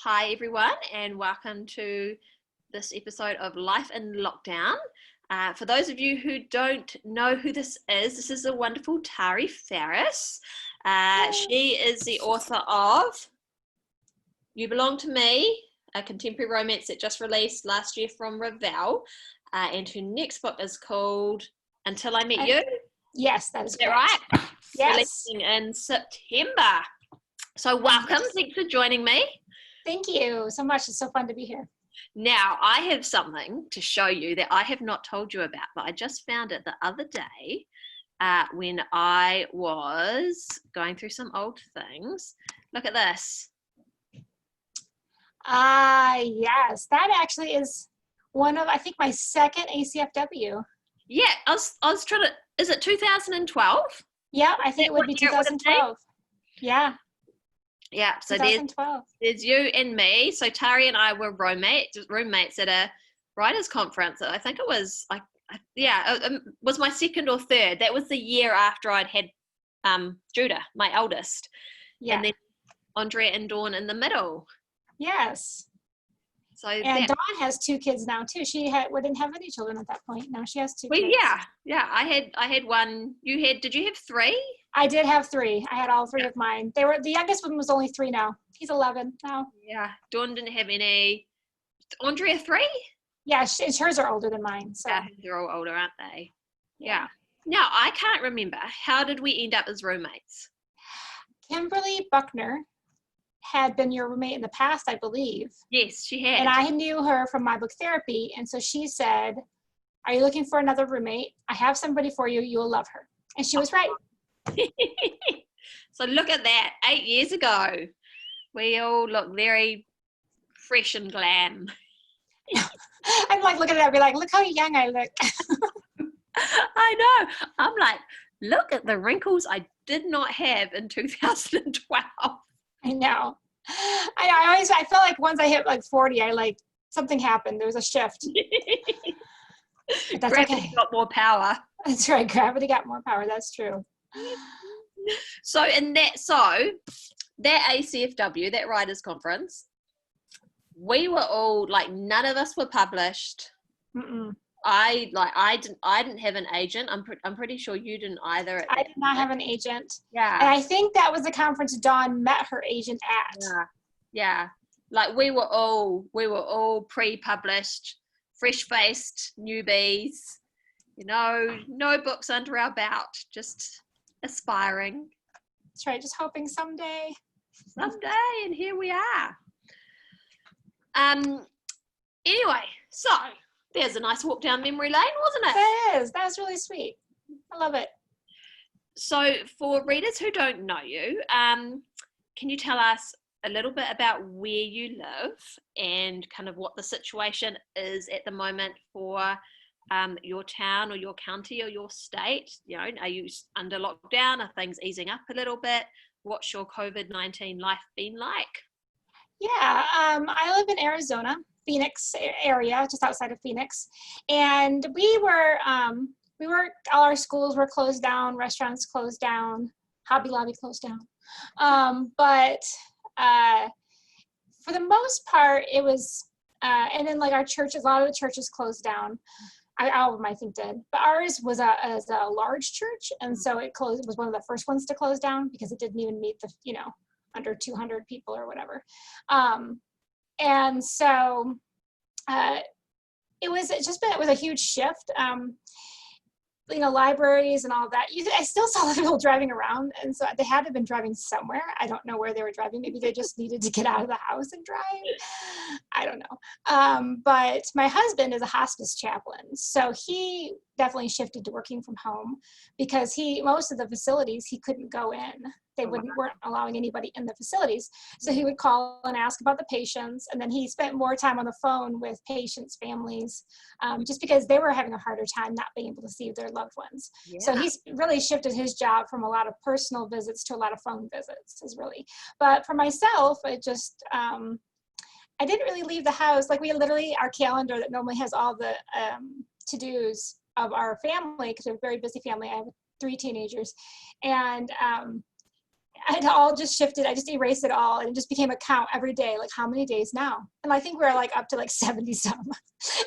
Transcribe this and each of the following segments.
Hi everyone, and welcome to this episode of Life in Lockdown. For those of you who don't know who this is the wonderful Tari Faris. She is the author of You Belong to Me, a contemporary romance that just released last year from Ravel, and her next book is called Until I Met You. Yes, that is correct. Right? Yes. Releasing in September. So welcome, thanks for joining me. Thank you so much. It's so fun to be here. Now, I have something to show you that I have not told you about, but I just found it the other day when I was going through some old things. Look at this. Yes, that actually is one of, I think, my second ACFW. Yeah, I was trying to, is it 2012? Yeah, I think it would be 2012. Yeah. Yeah, so 2012. There's you and me. So Tari and I were roommates at a writers' conference. I think it was it was my second or third. That was the year after I'd had Judah, my eldest. Yeah. And then Andrea and Dawn in the middle. Yes. So Dawn has two kids now too. She didn't have any children at that point. Now she has two kids. Yeah. I had one. Did you have three? I did have three. I had all three of mine. The youngest one was only 3 now. He's 11 now. Yeah. Dawn didn't have any. Andrea 3? Yeah, hers are older than mine. So. Yeah, they're all older, aren't they? Yeah. Now, I can't remember. How did we end up as roommates? Kimberly Buckner had been your roommate in the past, I believe. Yes, she had. And I knew her from my book therapy. And so she said, "Are you looking for another roommate? I have somebody for you. You will love her." And she was right. So look at that. 8 years ago. We all look very fresh and glam. I'm like looking at her and be like, look how young I look. I know. I'm like, look at the wrinkles I did not have in 2012. I know. I feel like once I hit like 40, something happened. There was a shift. That's Gravity got more power. That's right. Gravity got more power. That's true. So that ACFW, that writers' conference, we were all like, none of us were published. Mm-mm. I didn't have an agent. I'm pretty sure you didn't either. I did not have an agent. Yeah. And I think that was the conference Dawn met her agent at. Yeah. Like we were all pre-published, fresh-faced newbies. No books under our belt, just aspiring. That's right. Just hoping someday. And here we are. Anyway, so there's a nice walk down memory lane, wasn't it? It is. That was really sweet. I love it. So for readers who don't know you, can you tell us a little bit about where you live and kind of what the situation is at the moment for your town or your county or your state? Are you under lockdown? Are things easing up a little bit? What's your COVID-19 life been like? Yeah, I live in Arizona, Phoenix area, just outside of Phoenix. And we were, all our schools were closed down, restaurants closed down, Hobby Lobby closed down. But for the most part, it was, and then like our churches, a lot of the churches closed down. All of them, I think, did. But ours was a large church, and so it was one of the first ones to close down because it didn't even meet the, under 200 people or whatever. And so it was a huge shift. Libraries and all that. I still saw people driving around, and so they had to have been driving somewhere. I don't know where they were driving. Maybe they just needed to get out of the house and drive. I don't know. But my husband is a hospice chaplain, so he definitely shifted to working from home because most of the facilities he couldn't go in. They weren't allowing anybody in the facilities. So he would call and ask about the patients. And then he spent more time on the phone with patients' families, just because they were having a harder time not being able to see their loved ones. Yeah. So he's really shifted his job from a lot of personal visits to a lot of phone visits But for myself, it just, I didn't really leave the house. Like our calendar that normally has all the to-dos of our family, because we have a very busy family. I have 3 teenagers. And it all just shifted. I just erased it all, and it just became a count every day, like how many days now. And I think we were like up to like 70 some.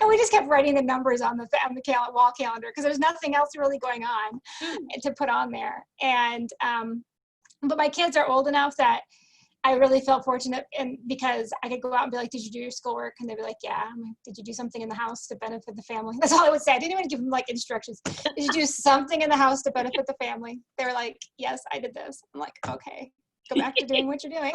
And we just kept writing the numbers on the wall calendar, because there's nothing else really going on to put on there. And but my kids are old enough that I really felt fortunate, and because I could go out and be like, did you do your schoolwork? And they'd be like, yeah. I'm like, did you do something in the house to benefit the family? That's all I would say. I didn't even give them like instructions. Did you do something in the house to benefit the family? They were like, yes, I did this. I'm like, okay, go back to doing what you're doing.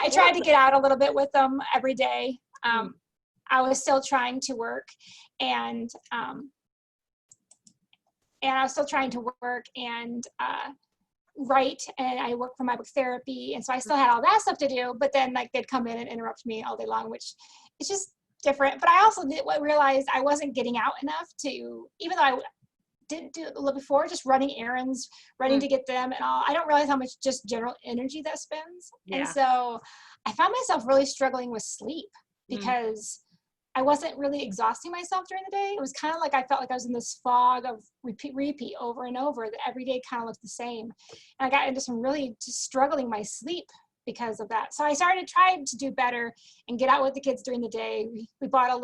I tried to get out a little bit with them every day. I was still trying to work, and I was still trying to work and write, and I work for my book therapy, and so I still had all that stuff to do, but then like they'd come in and interrupt me all day long, which is just different. But I also realized I wasn't getting out enough to, even though I didn't do it a little before, just running errands, running to get them and all, I don't realize how much just general energy that spends. And so I found myself really struggling with sleep, because I wasn't really exhausting myself during the day. It was kind of like I felt like I was in this fog of repeat over and over, that every day kind of looked the same. And I got into some really just struggling my sleep because of that. So I started trying to do better and get out with the kids during the day. We bought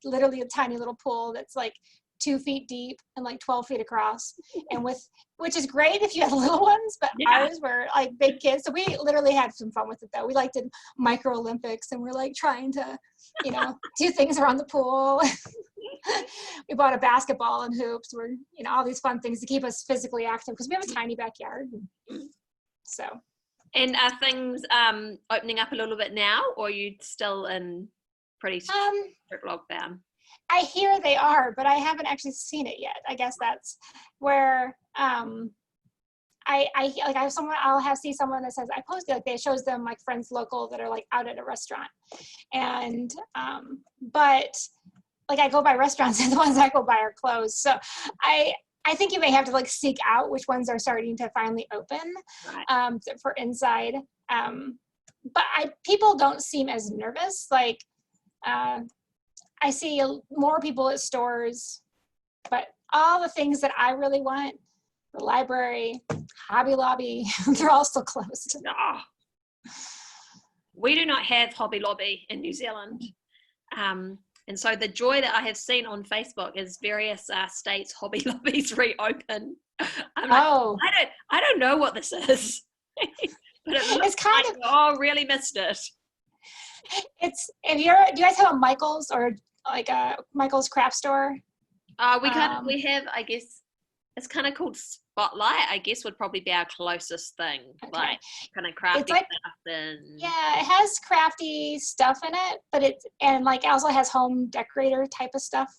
literally a tiny little pool that's like 2 feet deep and like 12 feet across, and which is great if you have little ones, but ours were like big kids. So we literally had some fun with it though. We like did micro Olympics, and we're like trying to, do things around the pool. We bought a basketball and hoops. We're, all these fun things to keep us physically active, because we have a tiny backyard. So. And are things opening up a little bit now, or are you still in pretty strict lockdown? I hear they are, but I haven't actually seen it yet. I guess that's where I'll see someone that says, I posted, like, they shows them like friends local that are like out at a restaurant, and but like I go by restaurants, and the ones I go by are closed. So I think you may have to like seek out which ones are starting to finally open for inside. But people don't seem as nervous. Like I see more people at stores, but all the things that I really want, the library, Hobby Lobby, they're all still closed. Oh. We do not have Hobby Lobby in New Zealand. And so the joy that I have seen on Facebook is various states' Hobby Lobbies reopen. I'm like, I don't know what this is. But it looks kind of really missed it. Do you guys have a Michael's or like a Michael's craft store? We have, I guess, it's kind of called Spotlight, I guess, would probably be our closest thing. Okay. Like kind of crafty stuff. Yeah, it has crafty stuff in it, but it also has home decorator type of stuff.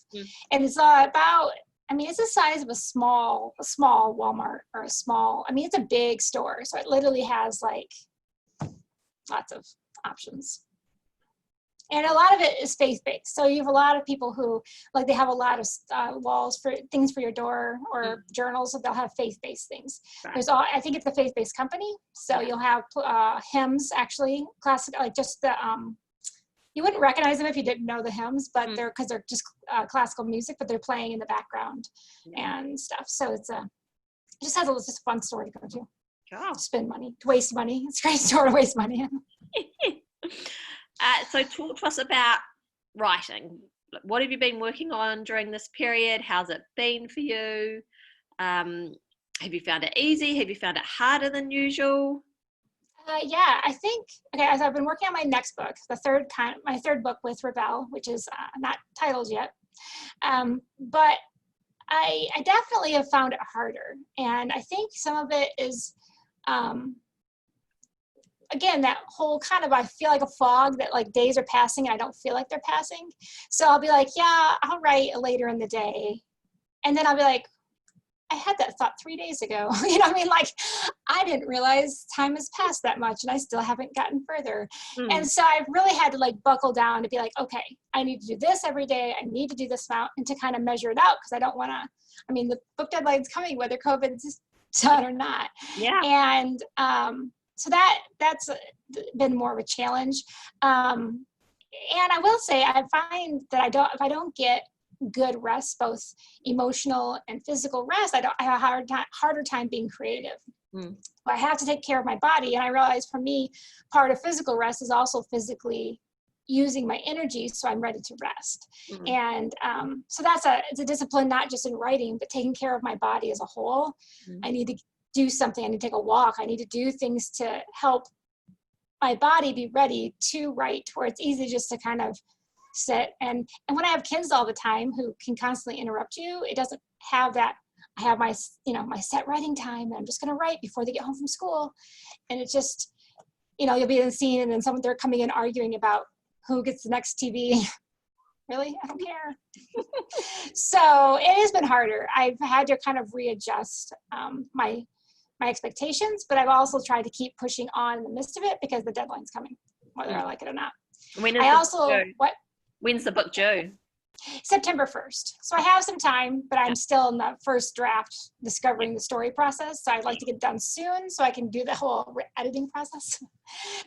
And it's about, it's the size of a small Walmart, or it's a big store. So it literally has like lots of options. And a lot of it is faith-based. So you have a lot of people who, like, they have a lot of walls for things for your door, or journals, so they'll have faith-based things. Right. I think it's a faith-based company. So you'll have hymns, actually, classic, like just the, you wouldn't recognize them if you didn't know the hymns, but they're just classical music, but they're playing in the background and stuff. So it's just has a fun store to go to. Oh. Spend money, to waste money. It's a great store to waste money. So talk to us about writing. What have you been working on during this period? How's it been for you? Have you found it easy? Have you found it harder than usual? I think, as I've been working on my next book, my third book with Rebel, which is not titled yet. But I definitely have found it harder. And I think some of it is, again, that whole kind of, I feel like a fog that like days are passing and I don't feel like they're passing. So I'll be like, yeah, I'll write later in the day. And then I'll be like, I had that thought 3 days ago. You know what I mean? Like, I didn't realize time has passed that much and I still haven't gotten further. And so I've really had to like buckle down to be like, okay, I need to do this every day. I need to do this amount, and to kind of measure it out, because I don't want to, the book deadline's coming, whether COVID's done or not. Yeah. And, so that's been more of a challenge. And I will say, I find that if I don't get good rest, both emotional and physical rest, I have a harder time being creative. I have to take care of my body. And I realized for me, part of physical rest is also physically using my energy so I'm ready to rest. Mm-hmm. And so it's a discipline, not just in writing, but taking care of my body as a whole. Mm-hmm. I need to do something. I need to take a walk. I need to do things to help my body be ready to write, where it's easy just to kind of sit. And when I have kids all the time who can constantly interrupt you, it doesn't have that. I have my set writing time, and I'm just going to write before they get home from school. And it just, you'll be in the scene, and then they're coming in arguing about who gets the next TV. Really? I don't care. So it has been harder. I've had to kind of readjust my expectations, but I've also tried to keep pushing on in the midst of it because the deadline's coming, whether I like it or not. When's the book due? September 1st. So I have some time, but I'm still in the first draft discovering the story process. So I'd like to get done soon so I can do the whole editing process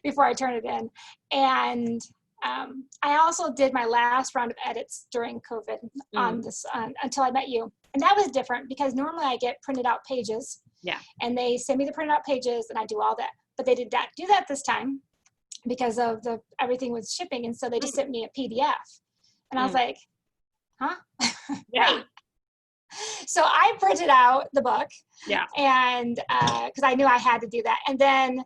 before I turn it in. And I also did my last round of edits during COVID on this until I met you. And that was different because normally I get printed out pages. Yeah. And they send me the printed out pages and I do all that. But they did not do that this time because of everything with shipping. And so they just sent me a PDF. And I was like, huh? Yeah. Right. So I printed out the book. Yeah. And because I knew I had to do that. And then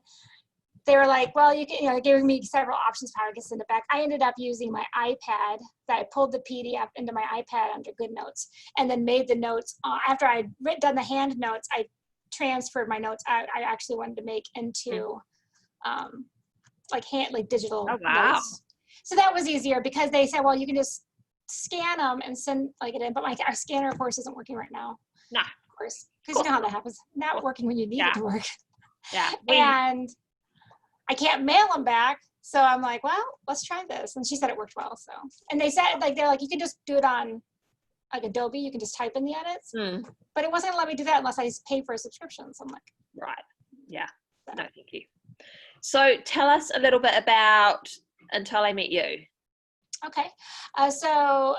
they were like, well, you can, giving me several options for how I can send it back. I ended up using my iPad. That I pulled the PDF into my iPad under Good Notes, and then made the notes. After I'd done the hand notes, I transferred my notes. I actually wanted to make into digital notes. So that was easier because they said, well, you can just scan them and send it in. But our scanner, of course, isn't working right now. Nah, of course, because you know how that happens. Not working when you need it to work. Yeah. And I can't mail them back. So I'm like, well, let's try this. And she said it worked well. So, and they said, they're like, you can just do it on Adobe. You can just type in the edits. But it wasn't going to let me do that unless I paid for a subscription. So I'm like, right. Yeah. So. No, thank you. So tell us a little bit about Until I Met You. Okay. Assuming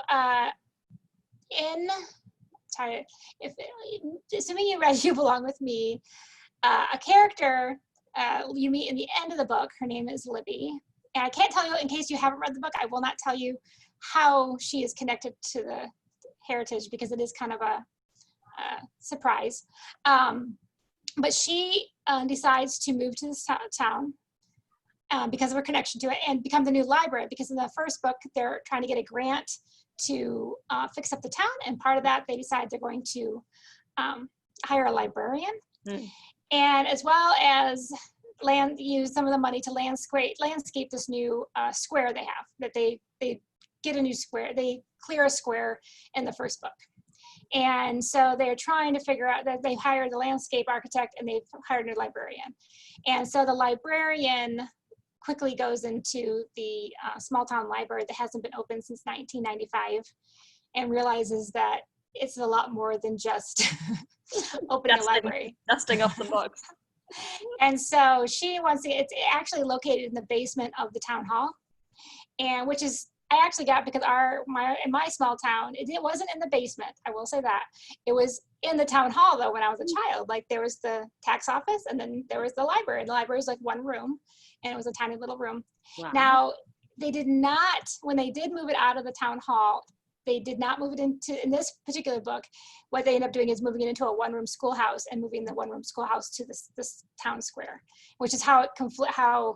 you read You Belong With Me, a character you meet in the end of the book, her name is Libby. And I can't tell you, in case you haven't read the book, I will not tell you how she is connected to the heritage because it is kind of a surprise. But she decides to move to this town because of her connection to it and become the new library, because in the first book, they're trying to get a grant to fix up the town. And part of that, they decide they're going to hire a librarian. And as well as use some of the money to landscape this new square they have, that they get a new square. They clear a square in the first book. And so they're trying to figure out that they hired the landscape architect and they've hired a new librarian. And so the librarian quickly goes into the small town library that hasn't been open since 1995 and realizes that it's a lot more than just opening a library. Dusting off the books. And so she wants to, it's actually located in the basement of the town hall, and which is, I actually got because in my small town, it wasn't in the basement, I will say that. It was in the town hall though when I was a child. Like there was the tax office and then there was the library. The library was like one room and it was a tiny little room. Wow. Now, they did not, when they did move it out of the town hall, they did not move it in this particular book. What they end up doing is moving it into a one-room schoolhouse and moving the one-room schoolhouse to this town square, which is how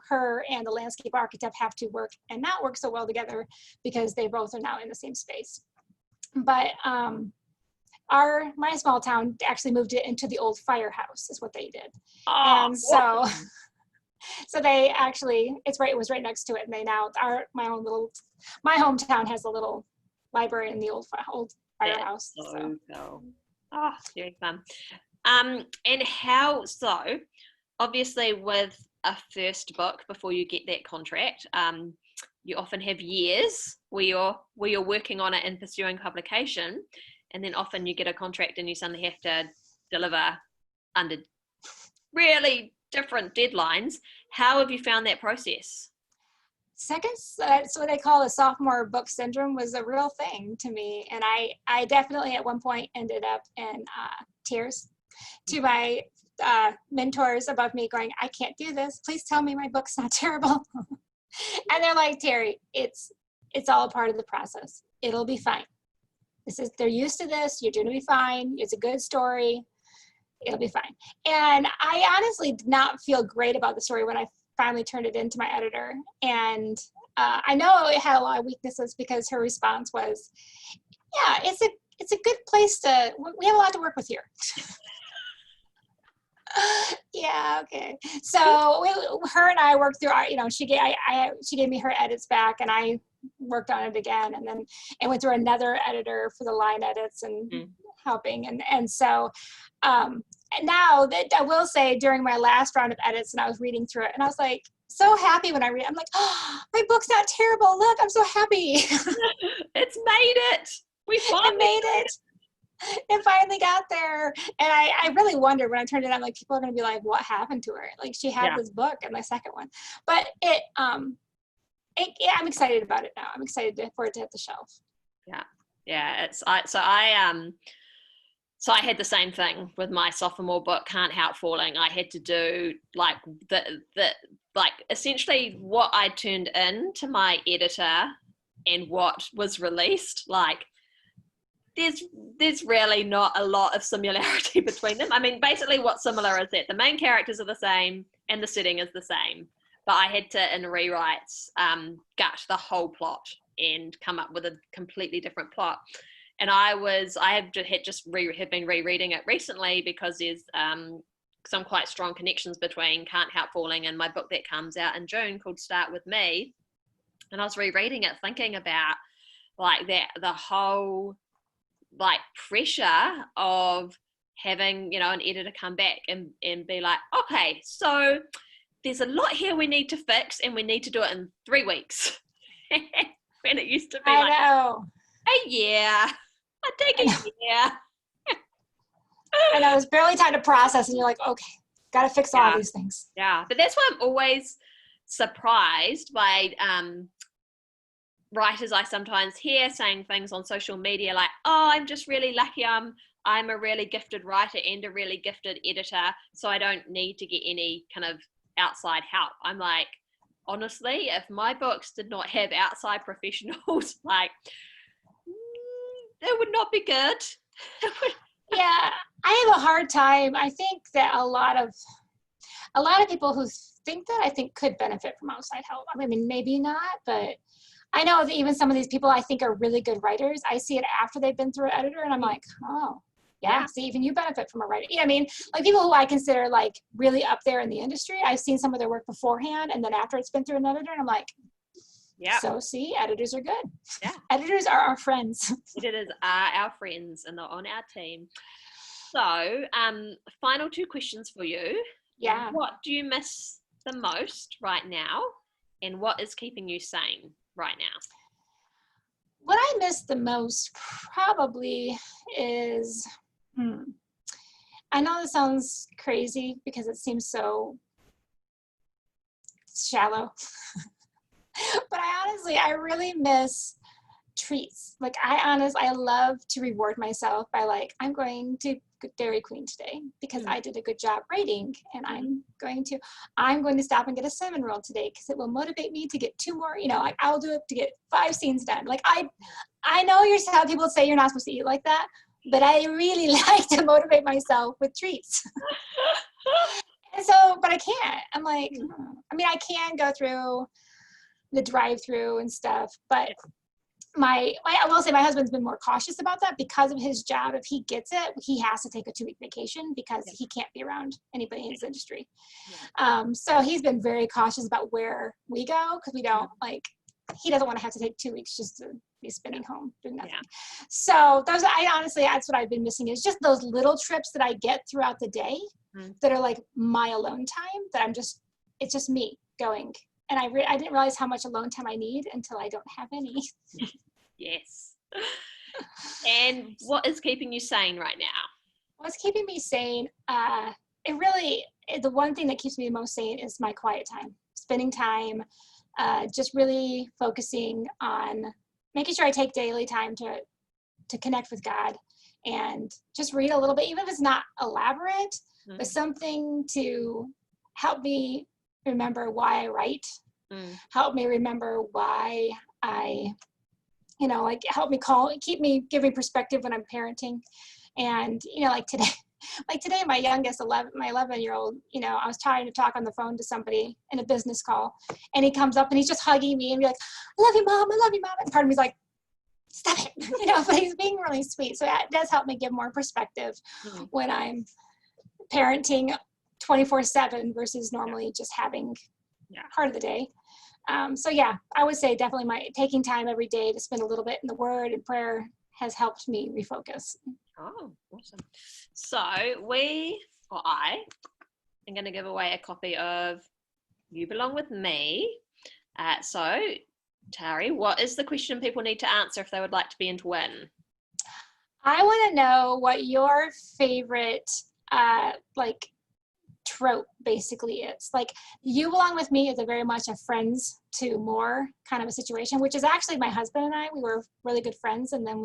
her and the landscape architect have to work and not work so well together because they both are now in the same space. But my small town actually moved it into the old firehouse is what they did. Oh, and so, so they actually, it was right next to it. And they now, my hometown has a little library in the old firehouse. So cool. Oh, very fun. And how so? Obviously, with a first book, before you get that contract, you often have years where you're working on it and pursuing publication, and then often you get a contract and you suddenly have to deliver under really different deadlines. How have you found that process? That's what they call the sophomore book syndrome was a real thing to me. And I definitely at one point ended up in tears to my mentors above me going, I can't do this. Please tell me my book's not terrible. And they're like, Tari, it's all a part of the process. It'll be fine. They're used to this. You're going to be fine. It's a good story. It'll be fine. And I honestly did not feel great about the story when I finally turned it into my editor. And I know it had a lot of weaknesses because her response was, yeah, it's a good place we have a lot to work with here. Yeah, okay. So her and I worked through our, she gave me her edits back, and I worked on it again, and then it went through another editor for the line edits and helping, and so and now that I will say, during my last round of edits, and I was reading through it, and I was like so happy when I read it. I'm like, oh, my book's not terrible. Look, I'm so happy. It's made it. We finally made it. It finally got there. And I really wondered when I turned it on, like, people are going to be like, what happened to her? Like, she had this book in my second one. But I'm excited about it now. I'm excited for it to hit the shelf. Yeah. So I had the same thing with my sophomore book, Can't Help Falling. I had to do like essentially what I turned in to my editor and what was released. Like, there's really not a lot of similarity between them. I mean, basically what's similar is that the main characters are the same and the setting is the same. But I had to, in rewrites, gut the whole plot and come up with a completely different plot. And have been rereading it recently because there's some quite strong connections between Can't Help Falling and my book that comes out in June called Start With Me. And I was rereading it thinking about like the whole like pressure of having, an editor come back and be like, okay, so there's a lot here we need to fix and we need to do it in 3 weeks. When it used to be a year. I take a year. I know, it's barely time to process, and you're like, okay, got to fix all these things. Yeah, but that's why I'm always surprised by writers I sometimes hear saying things on social media like, oh, I'm just really lucky. I'm a really gifted writer and a really gifted editor, so I don't need to get any kind of outside help. I'm like, honestly, if my books did not have outside professionals, like, it would not be good. Yeah, I have a hard time. I think that a lot of people who think that, I think, could benefit from outside help. I mean, maybe not, but I know that even some of these people I think are really good writers, I see it after they've been through an editor, and I'm like, oh, yeah, see, even you benefit from a writer. I mean, like, people who I consider like really up there in the industry, I've seen some of their work beforehand, and then after it's been through an editor, and I'm like, so see, editors are good. Yeah. Editors are our friends. Editors are our friends and they're on our team. So, final 2 questions for you. Yeah. What do you miss the most right now? And what is keeping you sane right now? What I miss the most probably is, I know this sounds crazy because it seems so shallow. But I really miss treats. Like, I love to reward myself by like, I'm going to Dairy Queen today because I did a good job writing, and I'm going to stop and get a cinnamon roll today because it will motivate me to get 2 more, like, I'll do it to get 5 scenes done. Like, I know how people say you're not supposed to eat like that, but I really like to motivate myself with treats. And so, but I can't. I'm like, I mean, I can go through the drive-through and stuff, but I will say my husband's been more cautious about that because of his job. If he gets it, he has to take a 2-week vacation because he can't be around anybody in his industry. So he's been very cautious about where we go because we don't he doesn't want to have to take 2 weeks just to be spending home doing nothing. So that's what I've been missing, is just those little trips that I get throughout the day that are like my alone time, that it's just me going. And I didn't realize how much alone time I need until I don't have any. Yes. And what is keeping you sane right now? What's keeping me sane? The one thing that keeps me the most sane is my quiet time. Spending time, just really focusing on making sure I take daily time to connect with God and just read a little bit, even if it's not elaborate. but something to help me remember why I write, help me remember why I, like help me keep me giving perspective when I'm parenting. And, like today, my youngest 11-year-old, I was trying to talk on the phone to somebody in a business call, and he comes up and he's just hugging me and be like, I love you, Mom. I love you, Mom. And part of me's like, stop it, but he's being really sweet. So that does help me give more perspective when I'm parenting 24/7 versus normally just having part of the day. So yeah, I would say definitely taking time every day to spend a little bit in the Word and prayer has helped me refocus. Oh, awesome. So I am going to give away a copy of You Belong With Me. So Tari, what is the question people need to answer if they would like to be in to win? I want to know what your favorite trope basically is. Like, You Belong With Me is a very much a friends to more kind of a situation, which is actually my husband and I, we were really good friends, and then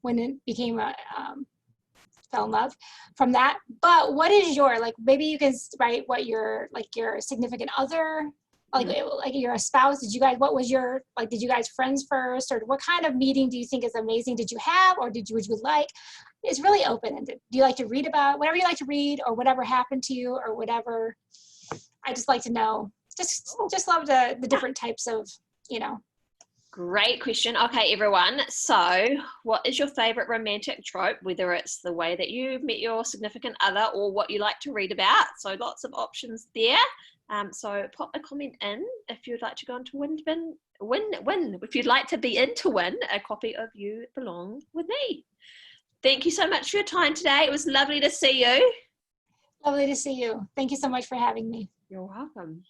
when it became fell in love from that. But what is your, maybe you can write what your significant other, like you're a spouse, what was your, did you guys friends first, or what kind of meeting do you think is amazing did you have, or would you like? It's really open-ended. Do you like to read about whatever you like to read, or whatever happened to you, or whatever? I just like to know, just love the different types of, Great question. Okay, everyone. So what is your favorite romantic trope, whether it's the way that you met your significant other or what you like to read about? So lots of options there. So pop a comment in if you'd like to go on to win. If you'd like to be in to win a copy of You Belong With Me. Thank you so much for your time today. It was lovely to see you. Lovely to see you. Thank you so much for having me. You're welcome.